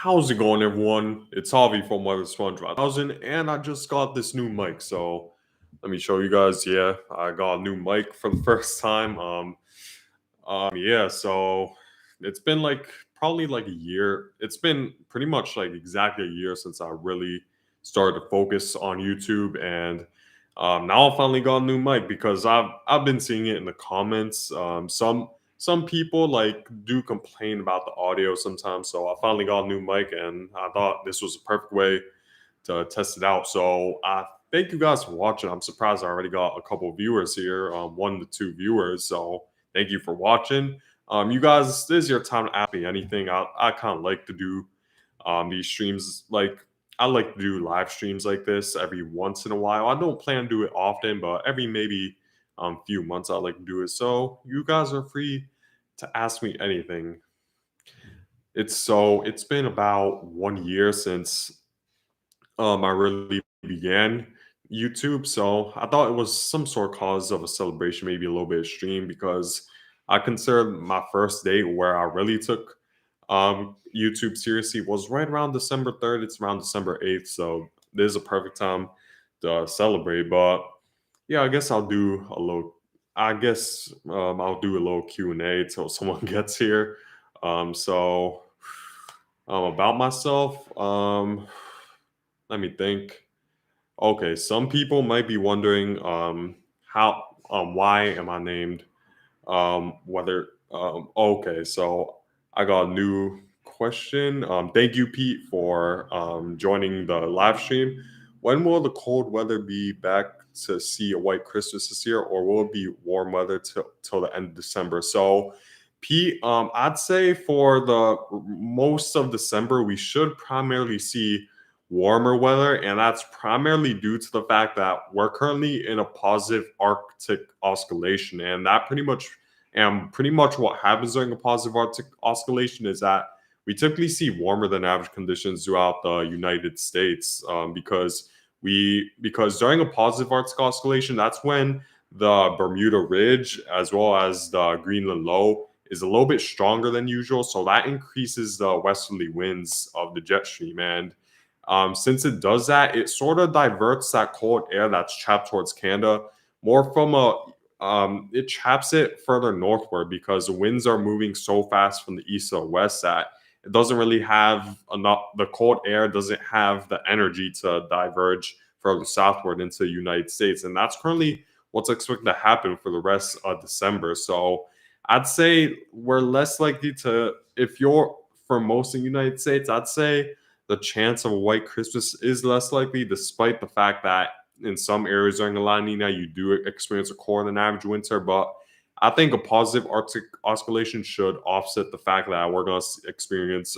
How's it going, everyone? It's Harvey from Weather Sponge 1000, and I just got this new mic. So let me show you guys. Yeah, I got a new mic for the first time. Yeah. So it's been like probably like a year. It's been pretty much like exactly a year since I really started to focus on YouTube, and now I finally got a new mic because I've been seeing it in the comments. Some people like do complain about the audio sometimes, so I finally got a new mic, and I thought this was a perfect way to test it out. So I thank you guys for watching. I'm surprised I already got a couple of viewers here, 1 to 2 viewers. So thank you for watching. You guys, this is your time to ask me anything. I kind of like to do these streams. Like I like to do live streams like this every once in a while. I don't plan to do it often, but every maybe few months I like to do it. So you guys are free to ask me anything. It's been about 1 year since I really began YouTube. So I thought it was some sort of cause of a celebration, maybe a little bit extreme, because I consider my first date where I really took YouTube seriously was right around December 3rd. It's around December 8th. So this is a perfect time to celebrate. But yeah, I guess I'll do a little Q&A till someone gets here. So about myself, let me think. Okay, some people might be wondering how why am I named whether okay, so I got a new question. Thank you, Pete, for joining the live stream. When will the cold weather be back to see a white Christmas this year, or will it be warm weather till the end of December? So Pete, I'd say for the most of December we should primarily see warmer weather, and that's primarily due to the fact that we're currently in a positive Arctic oscillation, and that pretty much what happens during a positive Arctic oscillation is that we typically see warmer than average conditions throughout the United States, because during a positive Arctic oscillation, that's when the Bermuda Ridge as well as the Greenland Low is a little bit stronger than usual, so that increases the westerly winds of the jet stream. And since it does that, it sort of diverts that cold air that's trapped towards Canada more from it traps it further northward because the winds are moving so fast from the east to the west that it doesn't really have enough, the cold air doesn't have the energy to diverge further southward into the United States. And that's currently what's expected to happen for the rest of December. So I'd say we're less likely to, if you're for most of the United States, I'd say the chance of a white Christmas is less likely, despite the fact that in some areas during the La Nina, you do experience a colder than average winter. But I think a positive Arctic oscillation should offset the fact that we're going to experience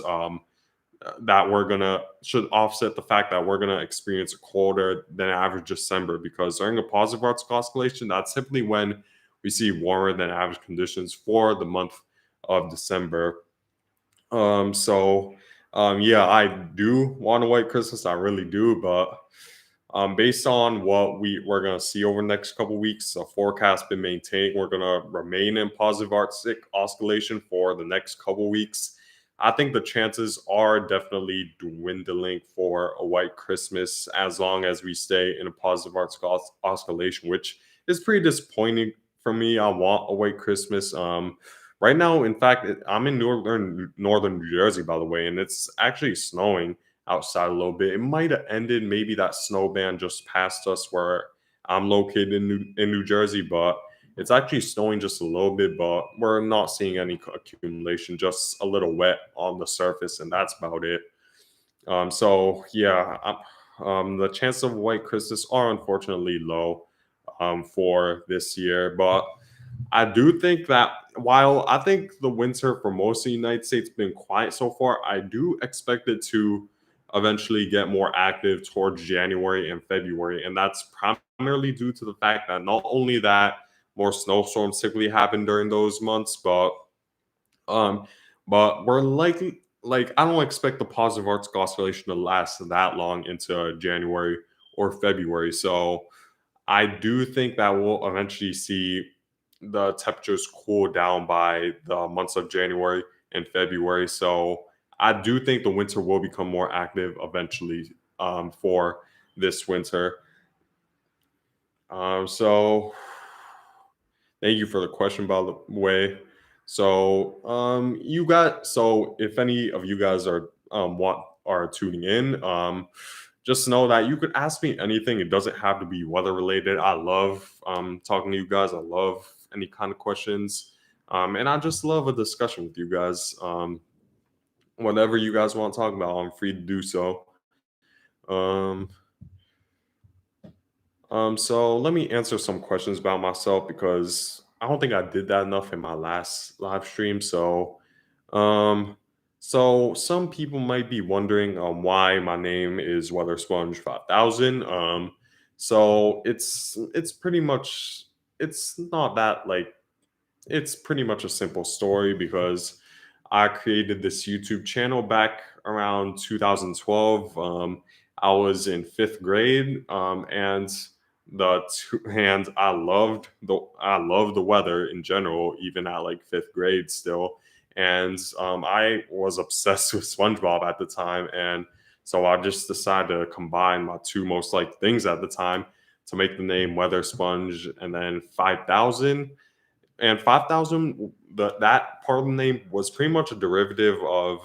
should offset the fact that we're going to experience a colder than average December, because during a positive Arctic oscillation, that's typically when we see warmer than average conditions for the month of December. Yeah, I do want a white Christmas. I really do, but based on what we're gonna see over the next couple weeks, the forecast been maintained. We're gonna remain in positive Arctic oscillation for the next couple weeks. I think the chances are definitely dwindling for a white Christmas as long as we stay in a positive Arctic oscillation, which is pretty disappointing for me. I want a white Christmas. Right now, in fact, I'm in northern New Jersey, by the way, and it's actually snowing outside a little bit. It might have ended. Maybe that snow band just passed us where I'm located in New Jersey, but it's actually snowing just a little bit. But we're not seeing any accumulation, just a little wet on the surface, and that's about it. So yeah, the chances of white Christmas are unfortunately low for this year, but I do think that while I think the winter for most of the United States has been quiet so far, I do expect it to eventually get more active towards January and February. And that's primarily due to the fact that not only that more snowstorms typically happen during those months, um, but we're likely like I don't expect the positive Arctic oscillation to last that long into January or February. So I do think that we'll eventually see the temperatures cool down by the months of January and February. So I do think the winter will become more active eventually for this winter. So thank you for the question, by the way. So if any of you guys are tuning in, just know that you could ask me anything. It doesn't have to be weather related. I love talking to you guys. I love any kind of questions. And I just love a discussion with you guys. Whatever you guys want to talk about, I'm free to do so. Um, so let me answer some questions about myself because I don't think I did that enough in my last live stream. Um, so some people might be wondering why my name is Weather Sponge 5000. So it's pretty much it's not that like it's pretty much a simple story because I created this YouTube channel back around 2012. I was in fifth grade, and I loved the weather in general, even at like fifth grade still. And I was obsessed with SpongeBob at the time, and so I just decided to combine my two most liked things at the time to make the name Weather Sponge, and then 5000 and 5000, that part of the name was pretty much a derivative of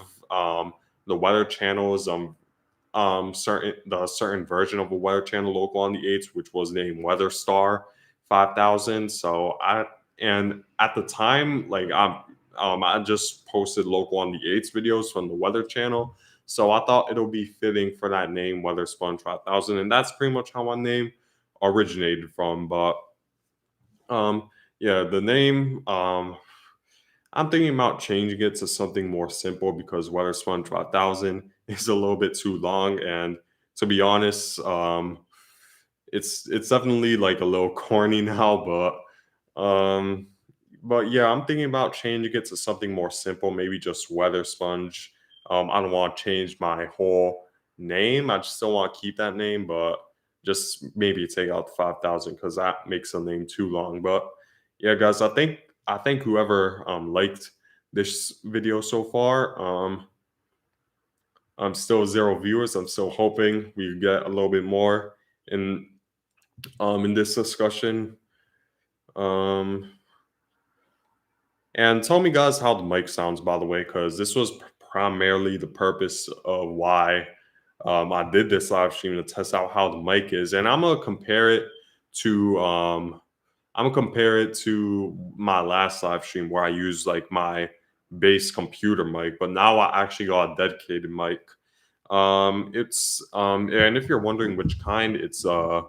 the weather channels certain version of a weather channel local on the 8th, which was named Weather Star 5000. So at the time, I just posted local on the 8th videos from the weather channel, so I thought it'll be fitting for that name, Weather Sponge 5000, and that's pretty much how my name originated from. But um yeah, the name, I'm thinking about changing it to something more simple because Weather Sponge 5000 is a little bit too long, and to be honest, it's definitely like a little corny now, um but yeah, I'm thinking about changing it to something more simple, maybe just Weather Sponge. I don't want to change my whole name. I just don't want to keep that name, but just maybe take out the 5000 because that makes the name too long. But yeah, guys, I think whoever liked this video so far, I'm still zero viewers. I'm still hoping we get a little bit more in in this discussion. Um, and tell me, guys, how the mic sounds, by the way, because this was primarily the purpose of why I did this live stream, to test out how the mic is, and to I'm gonna compare it to my last live stream where I used like my base computer mic, but now I actually got a dedicated mic. And if you're wondering which kind, it's a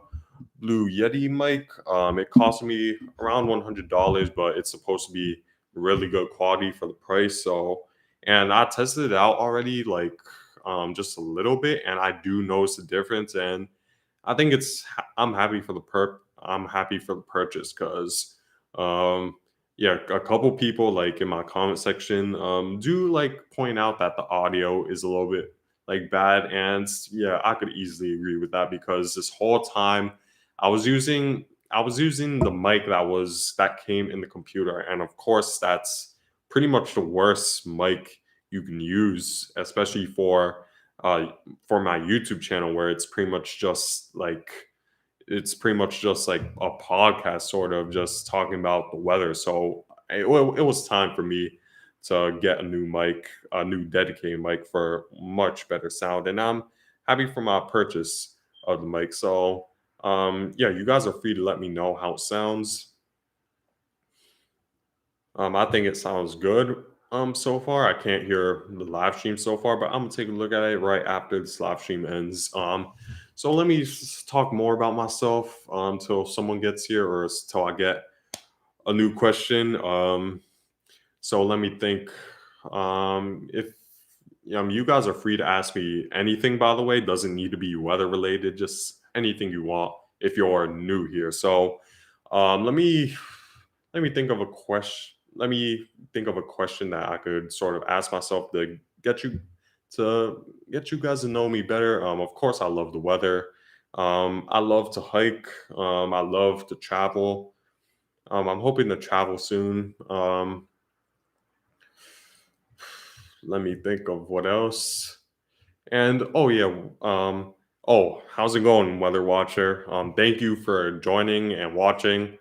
Blue Yeti mic. It cost me around $100, but it's supposed to be really good quality for the price. So, and I tested it out already, like just a little bit, and I do notice the difference. And I think I'm happy for the I'm happy for the purchase because um yeah, a couple people like in my comment section do like point out that the audio is a little bit like bad, and yeah, I could easily agree with that because this whole time I was using the mic that came in the computer, and of course that's pretty much the worst mic you can use, especially uh for my YouTube channel, where it's pretty much just like a podcast, sort of just talking about the weather. So it was time for me to get a new mic, a new dedicated mic for much better sound, and I'm happy for my purchase of the mic. So yeah, you guys are free to let me know how it sounds. I think it sounds good. So far, I can't hear the live stream so far, but I'm gonna take a look at it right after this live stream ends. So let me talk more about myself until someone gets here, or until I get a new question. So let me think. If You guys are free to ask me anything. By the way, doesn't need to be weather related. Just anything you want. If you're new here, so um, let me let me think of a question. Let me think of a question that I could sort of ask myself to get you guys to know me better. Of course, I love the weather. I love to hike. I love to travel. I'm hoping to travel soon. let me think of what else. And oh yeah, oh, how's it going, Weather Watcher? Thank you for joining and watching.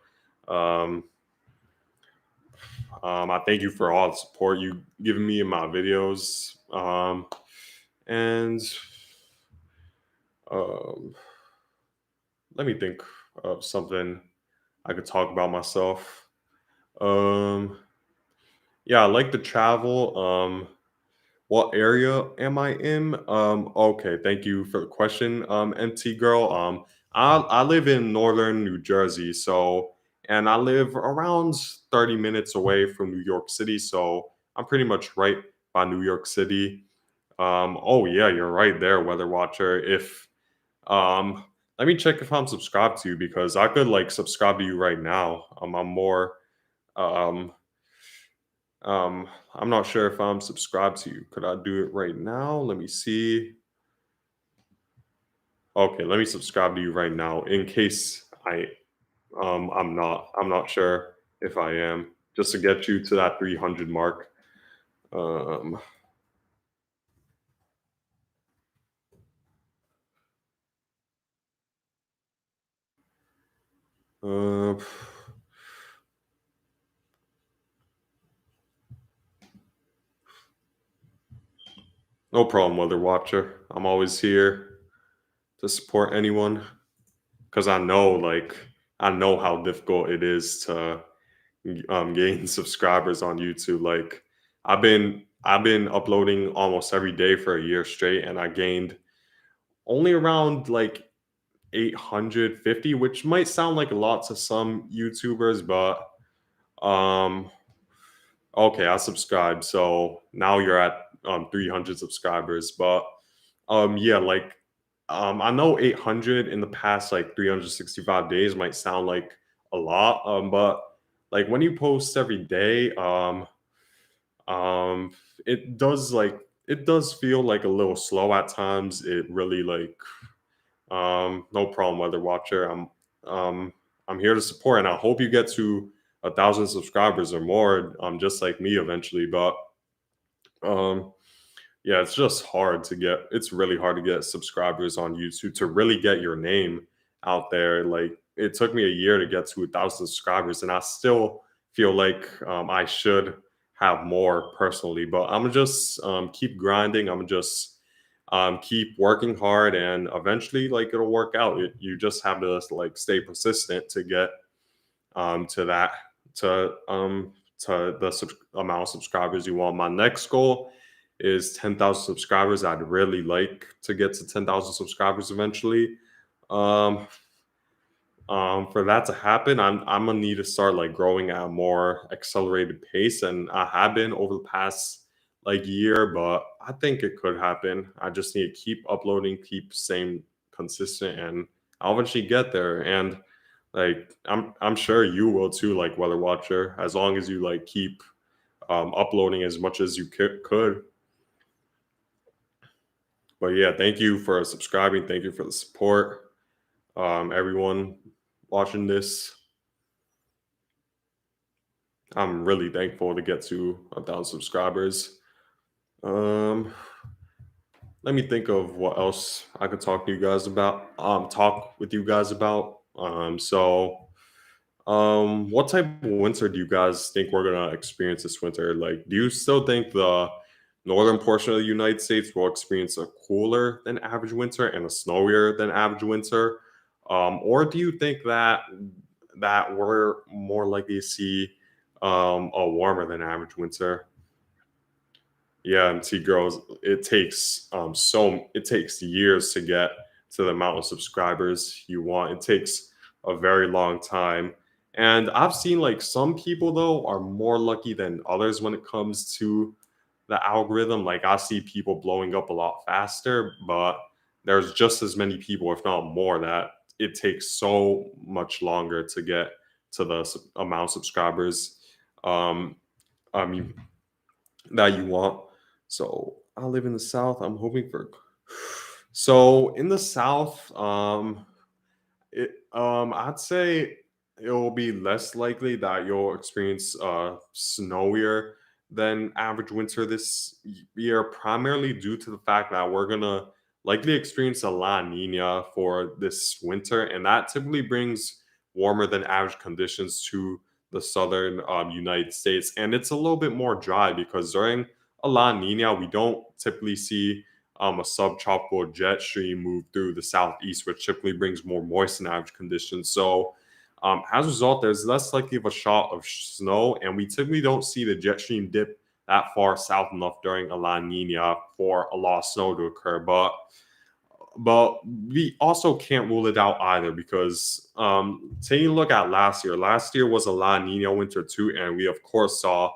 Um, I thank you for all the support you given me in my videos. And um, let me think of something I could talk about myself. Um, yeah, I like to travel. What area am I in? Okay, thank you for the question, NT girl. I live in northern New Jersey, so and I live around 30 minutes away from New York City, so I'm pretty much right by New York City. Oh yeah, you're right there, Weather Watcher. If um, let me check if I'm subscribed to you because I could like subscribe to you right now. I'm more um I'm not sure if I'm subscribed to you. Could I do it right now? Let me see. Okay, let me subscribe to you right now in case I'm not sure if I am just to get you to that 300 mark. Um uh no problem, Weather Watcher. I'm always here to support anyone because I know how difficult it is to gain subscribers on YouTube. Like I've been uploading almost every day for a year straight, and I gained only around like 850, which might sound like a lot to some YouTubers, but um okay, I subscribed. So now you're at 300 subscribers, but yeah, like I know 800 in the past like 365 days might sound like a lot, but like when you post every day, um it does like it does feel like a little slow at times. It really like no problem, Weather Watcher. Um I'm here to support and I hope you get to 1,000 subscribers or more, just like me eventually. But um yeah, it's just hard to get it's really hard to get subscribers on YouTube to really get your name out there. Like it took me a year to get to 1,000 subscribers, and I still feel like I should have more personally. But I'm gonna just keep grinding. I'm gonna just keep working hard, and eventually, like it'll work out. You just have to like stay persistent to get to that to the amount of subscribers you want. My next goal is 10,000 subscribers. I'd really like to get to 10,000 subscribers eventually. Um, for that to happen, I'm gonna need to start like growing at a more accelerated pace, and I have been over the past like year, but I think it could happen. I just need to keep uploading, keep staying consistent, and I'll eventually get there. And like I'm sure you will too, like Weather Watcher, as long as you like keep uploading as much as you could. But yeah, thank you for subscribing. Thank you for the support. Everyone watching this, I'm really thankful to get to 1,000 subscribers. Um, let me think of what else I could talk to you guys about. Talk with you guys about. What type of winter do you guys think we're gonna experience this winter? Like, do you still think the northern portion of the United States will experience a cooler than average winter and a snowier than average winter? Or do you think that we're more likely to see a warmer than average winter? Yeah, and T girls, it takes years to get to the amount of subscribers you want. It takes a very long time. And I've seen like some people though are more lucky than others when it comes to the algorithm. Like I see people blowing up a lot faster, but there's just as many people, if not more, that it takes so much longer to get to the amount of subscribers. Um, I mean, that you want. So I live in the South. I'm hoping for. So in the South, I'd say it will be less likely that you'll experience snowier than average winter this year, primarily due to the fact that we're gonna likely experience a La Nina for this winter, and that typically brings warmer than average conditions to the southern United States, and it's a little bit more dry because during a La Nina we don't typically see a subtropical jet stream move through the southeast, which typically brings more moist than average conditions. So as a result, there's less likely of a shot of snow, and we typically don't see the jet stream dip that far south enough during a La Nina for a lot of snow to occur. But we also can't rule it out either because taking a look at last year was a La Nina winter too, and we of course saw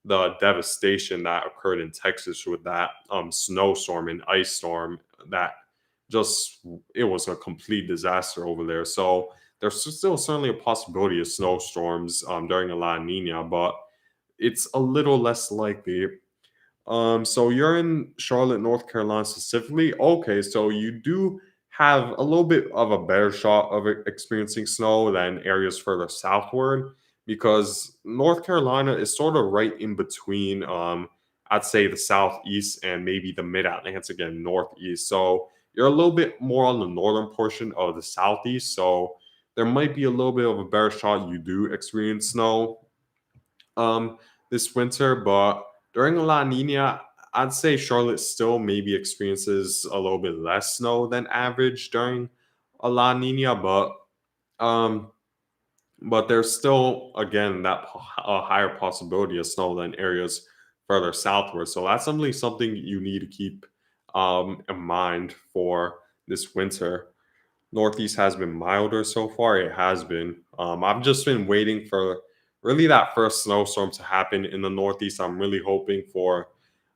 the devastation that occurred in Texas with that snowstorm and ice storm that just it was a complete disaster over there. So there's still certainly a possibility of snowstorms during a La Nina, but it's a little less likely. So you're in Charlotte, North Carolina specifically. Okay, so you do have a little bit of a better shot of experiencing snow than areas further southward because North Carolina is sort of right in between I'd say the southeast and maybe the mid-Atlantic and northeast. So you're a little bit more on the northern portion of the southeast, so there might be a little bit of a better shot you do experience snow um, this winter. But during La Nina, I'd say Charlotte still maybe experiences a little bit less snow than average during a La Nina, um, but there's still again that a higher possibility of snow than areas further southward. So that's something you need to keep in mind for this winter. Northeast has been milder so far. It has been. I've just been waiting for really that first snowstorm to happen in the Northeast. I'm really hoping for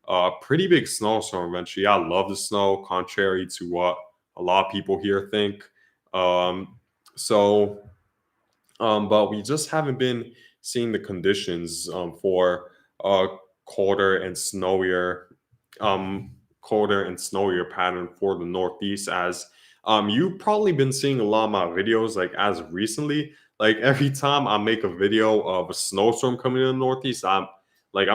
a pretty big snowstorm eventually. I love the snow, contrary to what a lot of people here think. Um, so, but we just haven't been seeing the conditions for a colder and snowier um pattern for the Northeast as you've probably been seeing a lot of my videos like as of recently. Like every time I make a video of a snowstorm coming in the Northeast, I'm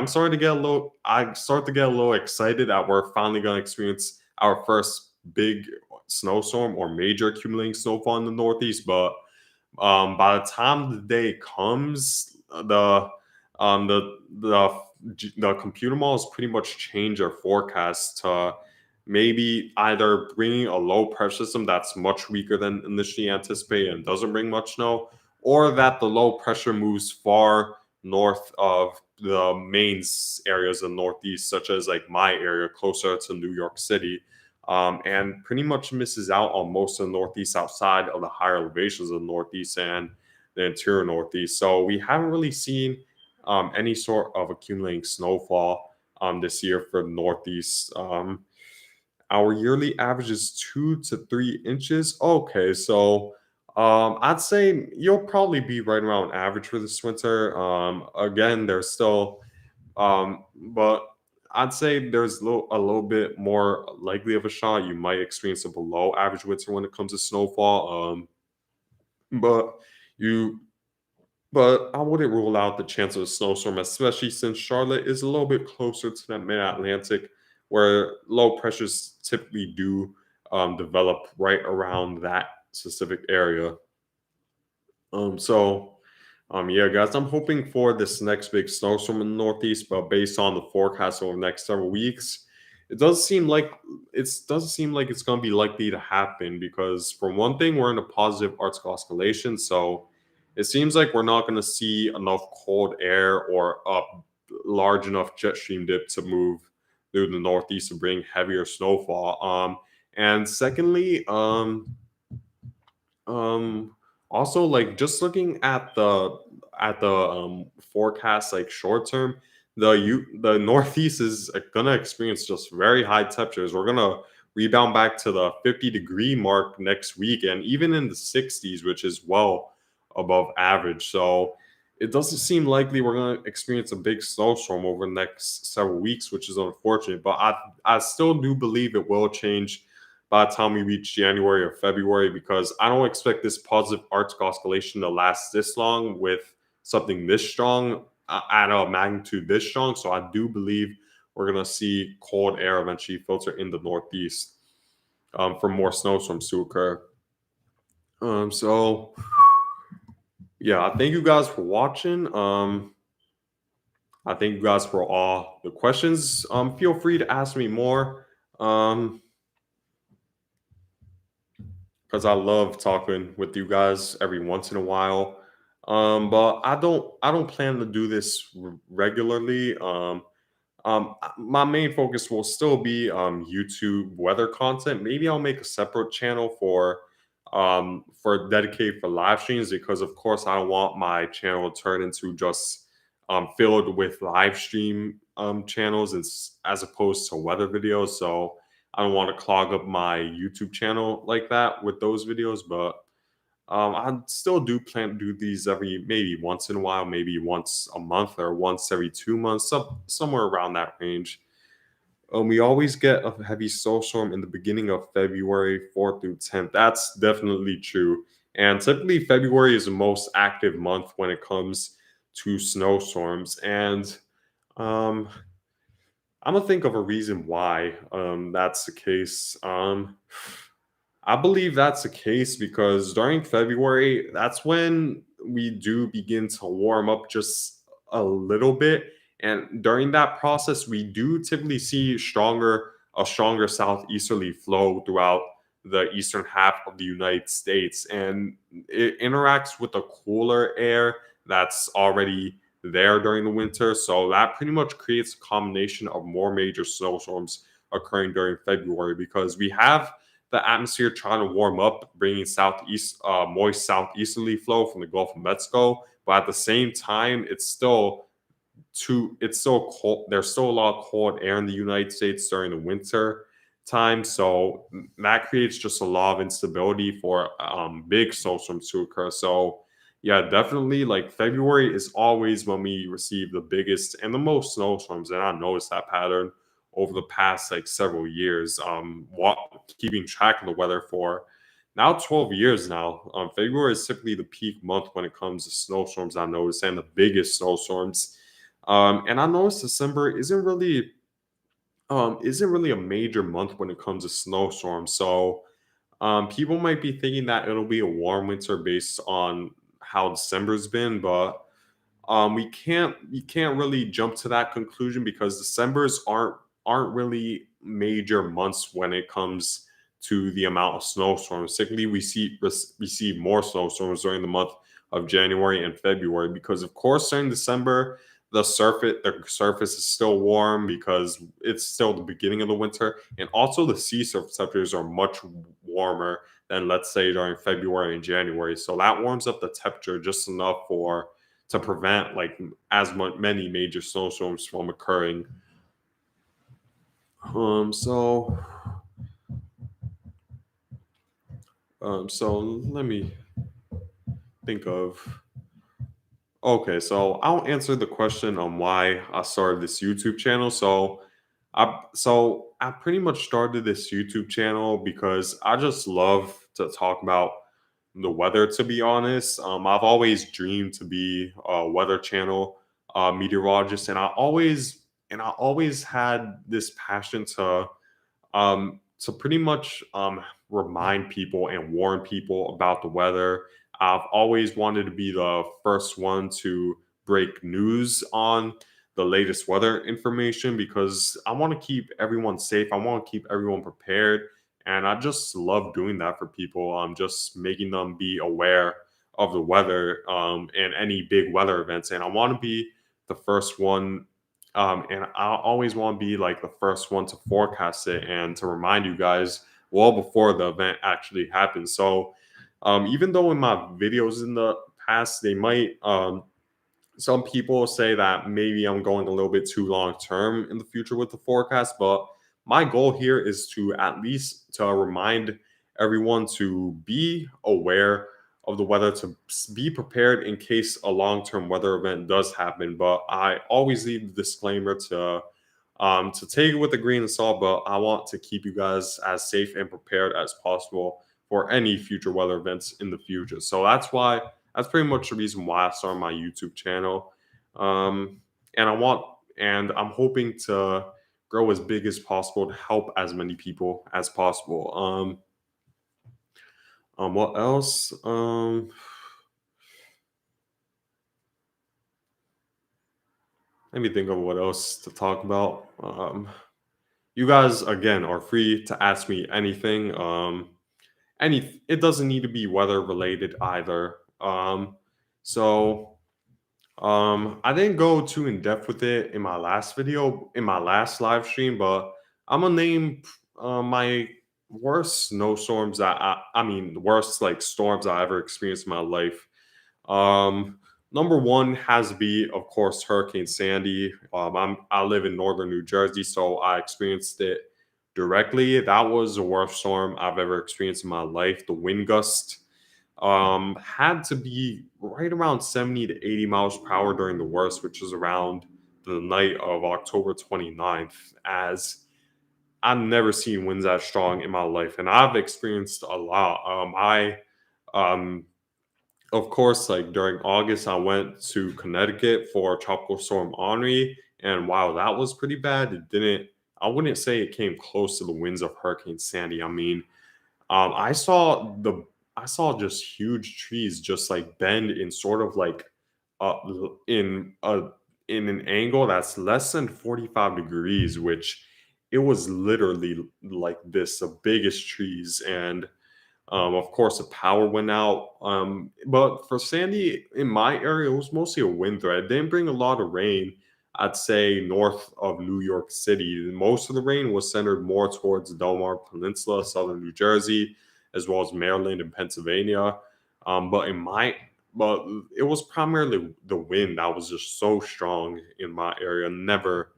starting to get a little I start to get a little excited that we're finally gonna experience our first big snowstorm or major accumulating snowfall in the Northeast. But by the time the day comes, um the the the computer models pretty much change their forecast to maybe either bringing a low pressure system that's much weaker than initially anticipated and doesn't bring much snow, or that the low pressure moves far north of the areas of the Northeast, such as like my area, closer to New York City, and pretty much misses out on most of the Northeast outside of the higher elevations of the Northeast and the interior Northeast. So we haven't really seen any sort of accumulating snowfall this year for the Northeast. Our yearly average is 2 to 3 inches. Okay, so I'd say you'll probably be right around average for this winter. Again, there's still, but I'd say there's a little bit more likely of a shot you might experience a below average winter when it comes to snowfall. But you but I wouldn't rule out the chance of a snowstorm, especially since Charlotte is a little bit closer to that mid Atlantic, where low pressures typically do develop right around that specific area. Yeah, guys, I'm hoping for this next big snowstorm in the Northeast, but based on the forecast over the next several weeks, it does seem like it's going to be likely to happen because, for one thing, we're in a positive Arctic oscillation, so it seems like we're not going to see enough cold air or a large enough jet stream dip to move through the Northeast to bring heavier snowfall. And secondly, um, also, like just looking at the forecast, like short term, the Northeast is gonna experience just very high temperatures. We're gonna rebound back to the 50-degree mark next week, and even in the 60s, which is well above average. So it doesn't seem likely we're gonna experience a big snowstorm over the next several weeks, which is unfortunate. But I still do believe it will change by the time we reach January or February, because I don't expect this positive Arctic oscillation to last this long with something this strong. at a magnitude this strong. So I do believe we're gonna see cold air eventually filter in the Northeast for more snowstorms to occur. So yeah, I thank you guys for watching. I thank you guys for all the questions. Feel free to ask me more. Because I love talking with you guys every once in a while. But I don't plan to do this regularly. My main focus will still be YouTube weather content. Maybe I'll make a separate channel for dedicated for live streams because of course I don't want my channel to turn into just filled with live stream channels as opposed to weather videos. So I don't want to clog up my YouTube channel like that with those videos, but I still do plan to do these every maybe once in a while, maybe once a month or once every 2 months, somewhere around that range. We always get a heavy snowstorm in the beginning of February, 4th through 10th. That's definitely true. And typically, February is the most active month when it comes to snowstorms. And um, I'm gonna think of a reason why that's the case. I believe that's the case because during February, that's when we do begin to warm up just a little bit. And during that process, we do typically see a stronger southeasterly flow throughout the eastern half of the United States. And it interacts with the cooler air that's already there during the winter. So that pretty much creates a combination of more major snowstorms occurring during February because we have the atmosphere trying to warm up, bringing moist southeasterly flow from the Gulf of Mexico. But at the same time, it's still cold. There's still a lot of cold air in the United States during the winter time. So that creates just a lot of instability for big snowstorms to occur. So yeah, definitely like February is always when we receive the biggest and the most snowstorms. And I noticed that pattern over the past like several years. Keeping track of the weather for now 12 years now. February is typically the peak month when it comes to snowstorms. I noticed and the biggest snowstorms. And I noticed December isn't really a major month when it comes to snowstorms. So people might be thinking that it'll be a warm winter based on how December's been, but we can't really jump to that conclusion because December's aren't really major months when it comes to the amount of snowstorms. Typically, we see more snowstorms during the month of January and February because, of course, during December the surface is still warm because it's still the beginning of the winter, and also the sea surface temperatures are much warmer than let's say during February and January. So that warms up the temperature just enough for to prevent like many major snowstorms from occurring. So so let me think of. Okay, so I'll answer the question on why I started this YouTube channel. So I pretty much started this YouTube channel because I just love to talk about the weather. To be honest, I've always dreamed to be a weather channel meteorologist, and I always had this passion to pretty much remind people and warn people about the weather. I've always wanted to be the first one to break news on the latest weather information because I want to keep everyone safe. I want to keep everyone prepared. And I just love doing that for people. Just making them be aware of the weather and any big weather events. And I want to be the first one and I always want to be like the first one to forecast it and to remind you guys well before the event actually happens. So, even though in my videos in the past, some people say that maybe I'm going a little bit too long term in the future with the forecast, but my goal here is to at least to remind everyone to be aware of the weather, to be prepared in case a long-term weather event does happen. But I always leave the disclaimer to take it with a grain of salt, but I want to keep you guys as safe and prepared as possible for any future weather events in the future. So that's pretty much the reason why I started my YouTube channel. Um, and I want and I'm hoping to grow as big as possible to help as many people as possible. What else? Let me think of what else to talk about. You guys again are free to ask me anything. It doesn't need to be weather related either. So I didn't go too in depth with it in my last video, in my last live stream, but I'm gonna name my worst snowstorms I mean worst like storms I ever experienced in my life. Number one has to be, of course, Hurricane Sandy. I live in northern New Jersey, so I experienced it directly. That was the worst storm I've ever experienced in my life. The wind gust had to be right around 70 to 80 miles per hour during the worst, which was around the night of October 29th, as I've never seen winds that strong in my life, and I've experienced a lot. Um, of course, like during August, I went to Connecticut for Tropical Storm Henri, and wow, that was pretty bad. It didn't. I wouldn't say it came close to the winds of Hurricane Sandy. I mean, um, I saw the I saw just huge trees just like bend in sort of like in an angle that's less than 45 degrees, which it was literally like this, the biggest trees. And of course, the power went out. But for Sandy, in my area, it was mostly a wind threat. It didn't bring a lot of rain. I'd say north of New York City. Most of the rain was centered more towards the Delmar Peninsula, southern New Jersey, as well as Maryland and Pennsylvania. But but it was primarily the wind that was just so strong in my area. Never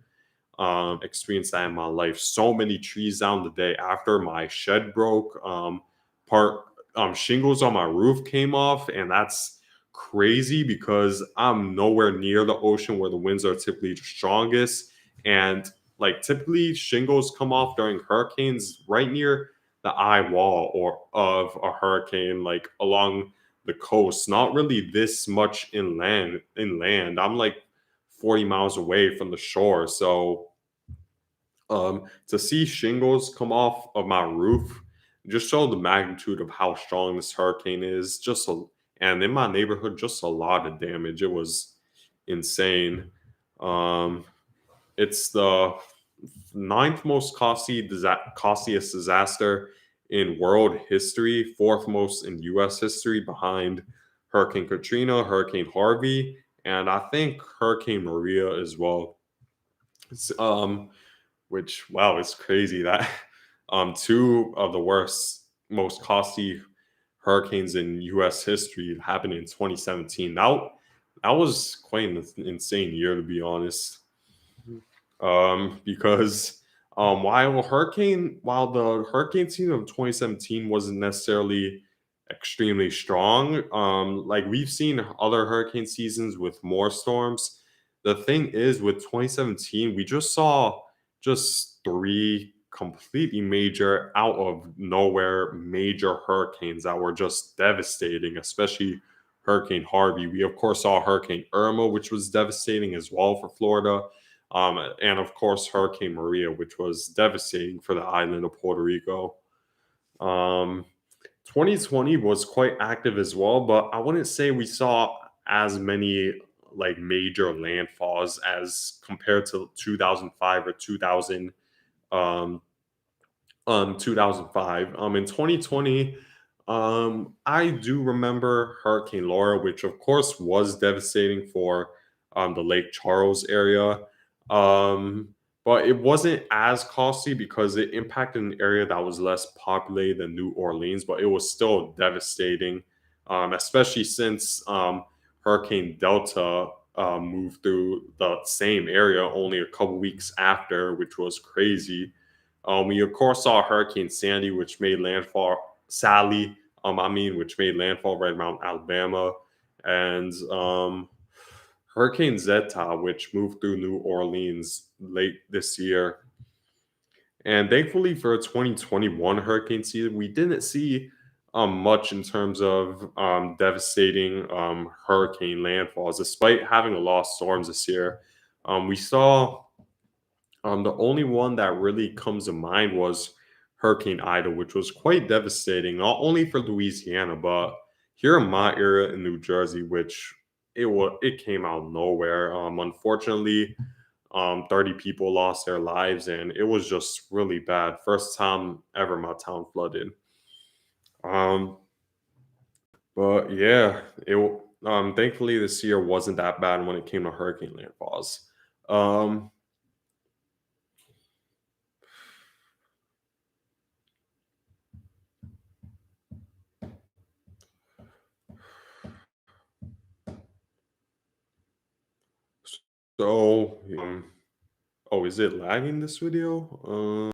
experienced that in my life. So many trees down the day after my shed broke. Part Shingles on my roof came off, and that's crazy because I'm nowhere near the ocean where the winds are typically the strongest. And like typically shingles come off during hurricanes right near the eye wall or of a hurricane, like along the coast, not really this much inland. I'm like 40 miles away from the shore. So to see shingles come off of my roof just show the magnitude of how strong this hurricane is. And in my neighborhood, just a lot of damage. It was insane. Um, it's the ninth most costliest disaster in world history, fourth most in U.S. history, behind Hurricane Katrina, Hurricane Harvey, and I think Hurricane Maria as well. It's, which wow, it's crazy that two of the worst, most costly hurricanes in U.S. history happened in 2017. That was quite an insane year to be honest. Because while the hurricane season of 2017 wasn't necessarily extremely strong, like we've seen other hurricane seasons with more storms. The thing is, with 2017, we just saw just three completely major, out of nowhere, major hurricanes that were just devastating, especially Hurricane Harvey. We, of course, saw Hurricane Irma, which was devastating as well for Florida. And of course, Hurricane Maria, which was devastating for the island of Puerto Rico. Um, 2020 was quite active as well, but I wouldn't say we saw as many like major landfalls as compared to 2005 or um 2005. In 2020, I do remember Hurricane Laura, which of course was devastating for the Lake Charles area. Um, but it wasn't as costly because it impacted an area that was less populated than New Orleans, but it was still devastating, especially since Hurricane Delta moved through the same area only a couple weeks after, which was crazy. We of course saw Hurricane Sandy, which made landfall. Sally, which made landfall right around Alabama, and Hurricane Zeta, which moved through New Orleans late this year. And thankfully for 2021 hurricane season, we didn't see much in terms of devastating hurricane landfalls, despite having a lot of storms this year. We saw the only one that really comes to mind was Hurricane Ida, which was quite devastating, not only for Louisiana, but here in my area in New Jersey, which it came out of nowhere. Unfortunately, 30 people lost their lives, and it was just really bad. First time ever my town flooded. Um, but yeah, thankfully this year wasn't that bad when it came to hurricane landfalls. Um, so oh, is it lagging this video?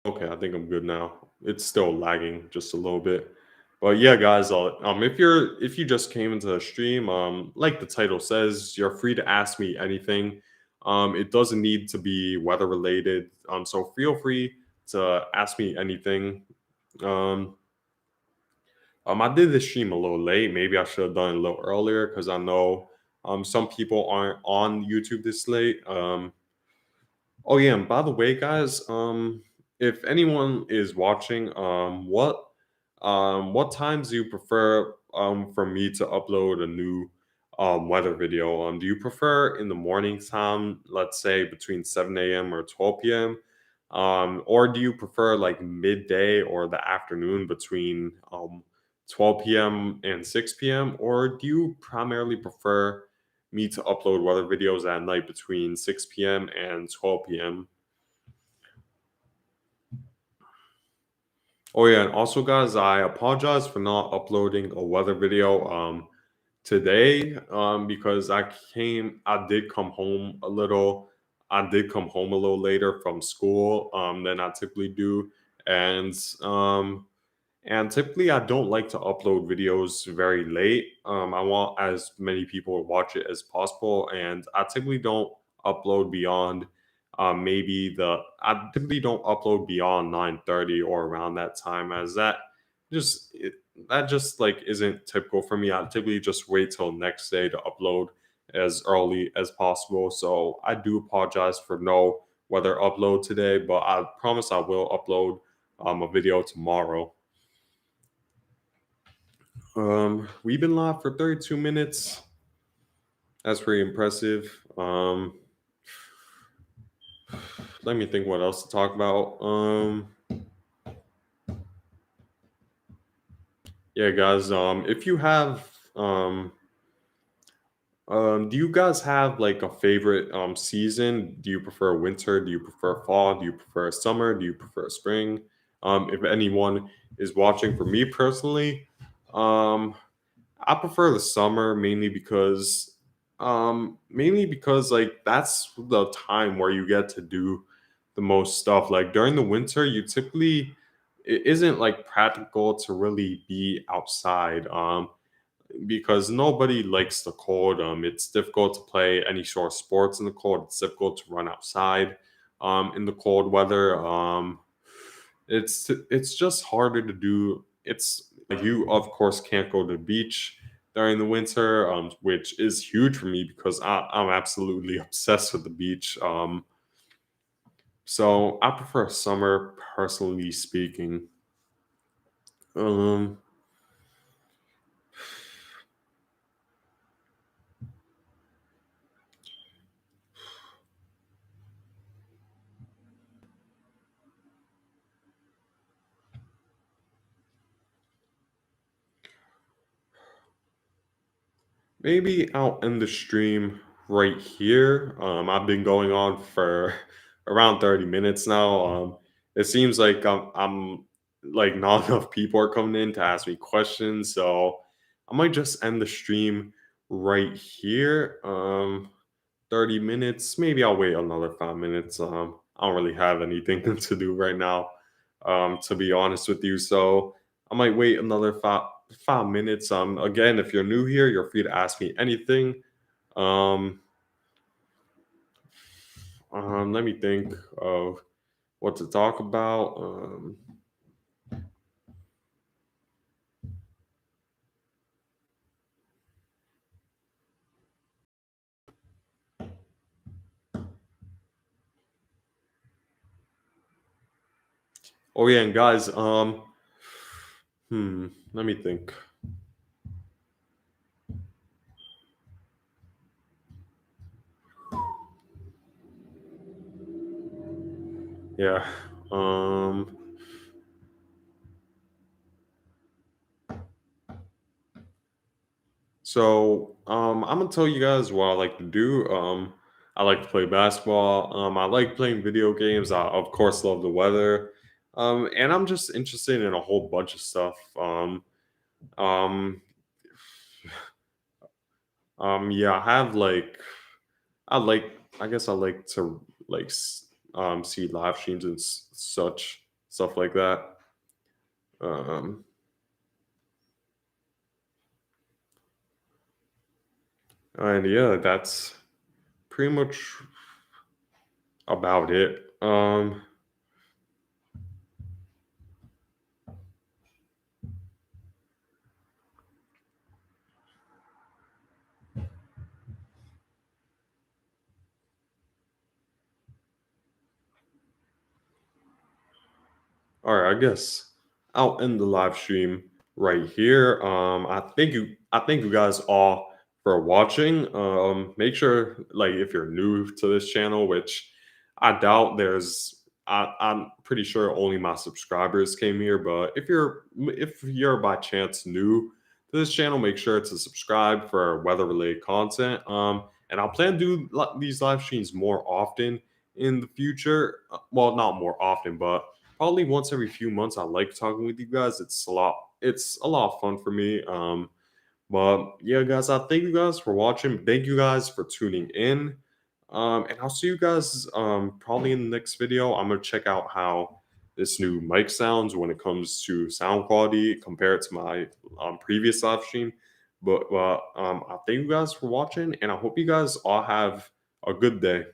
Okay, I think I'm good now. It's still lagging just a little bit. But yeah, guys, if you just came into the stream, like the title says, you're free to ask me anything. It doesn't need to be weather related. So feel free to ask me anything. Um, I did this stream a little late. Maybe I should have done it a little earlier because I know some people aren't on YouTube this late. Oh yeah, and by the way, guys, if anyone is watching, what times do you prefer for me to upload a new weather video? Do you prefer in the morning time, let's say between 7 a.m. or 12 p.m.? Or do you prefer like midday or the afternoon between 12 p.m. and 6 p.m.? Or do you primarily prefer me to upload weather videos at night between 6 p.m. and 12 p.m.? Oh yeah, and also guys, I apologize for not uploading a weather video today because I did come home a little later from school than I typically do. And and typically I don't like to upload videos very late. I want as many people to watch it as possible, and I typically don't upload beyond maybe the I typically don't upload beyond 9:30 or around that time, as just it, that just like isn't typical for me. I typically just wait till next day to upload as early as possible. So I do apologize for no weather upload today, but I promise I will upload a video tomorrow. We've been live for 32 minutes. That's pretty impressive. Let me think what else to talk about. Yeah, guys. If you have, do you guys have like a favorite season? Do you prefer winter? Do you prefer fall? Do you prefer summer? Do you prefer spring? If anyone is watching, for me personally, um, I prefer the summer mainly because like that's the time where you get to do the most stuff. Like during the winter, you typically it isn't like practical to really be outside because nobody likes the cold. It's difficult to play any sort of sports in the cold. It's difficult to run outside in the cold weather. It's just harder to do. It's like you of course can't go to the beach during the winter, which is huge for me because I'm absolutely obsessed with the beach. So I prefer summer, personally speaking. Um, Maybe I'll end the stream right here. I've been going on for around 30 minutes now. It seems like I'm like not enough people are coming in to ask me questions, so I might just end the stream right here. 30 minutes. Maybe I'll wait another 5 minutes. I don't really have anything to do right now, to be honest with you. So I might wait another 5 minutes. Again, if you're new here, you're free to ask me anything. Um, Let me think of what to talk about. Oh yeah, and guys, let me think. Yeah. Um I'm gonna tell you guys what I like to do. I like to play basketball. I like playing video games. I of course love the weather. And I'm just interested in a whole bunch of stuff. Um, yeah, I like I guess I like to see live streams and such stuff like that. Um, and yeah, that's pretty much about it. All right, I guess I'll end the live stream right here. I thank you guys all for watching. Make sure like if you're new to this channel, which I doubt I'm pretty sure only my subscribers came here, but if you're by chance new to this channel, make sure to subscribe for weather related content. And I'll plan to do these live streams more often in the future. Well, not more often, but probably once every few months. I like talking with you guys. It's a lot of fun for me. But yeah, guys, I thank you guys for watching. Thank you guys for tuning in. And I'll see you guys probably in the next video. I'm gonna check out how this new mic sounds when it comes to sound quality compared to my previous live stream. But I thank you guys for watching, and I hope you guys all have a good day.